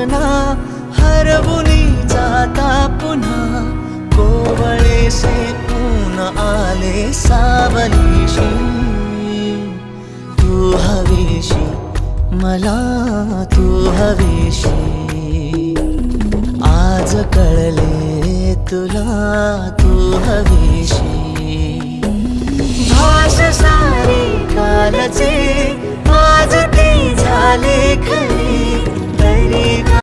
वासना हरवुनी जाता पुन्हा कोवळेसे ऊन आले सावलीशी तू हवीशी मला तू हवीशी आज कळले तुला तू हवीशी भाष सारी कालचे आज ते झाले खरे तरी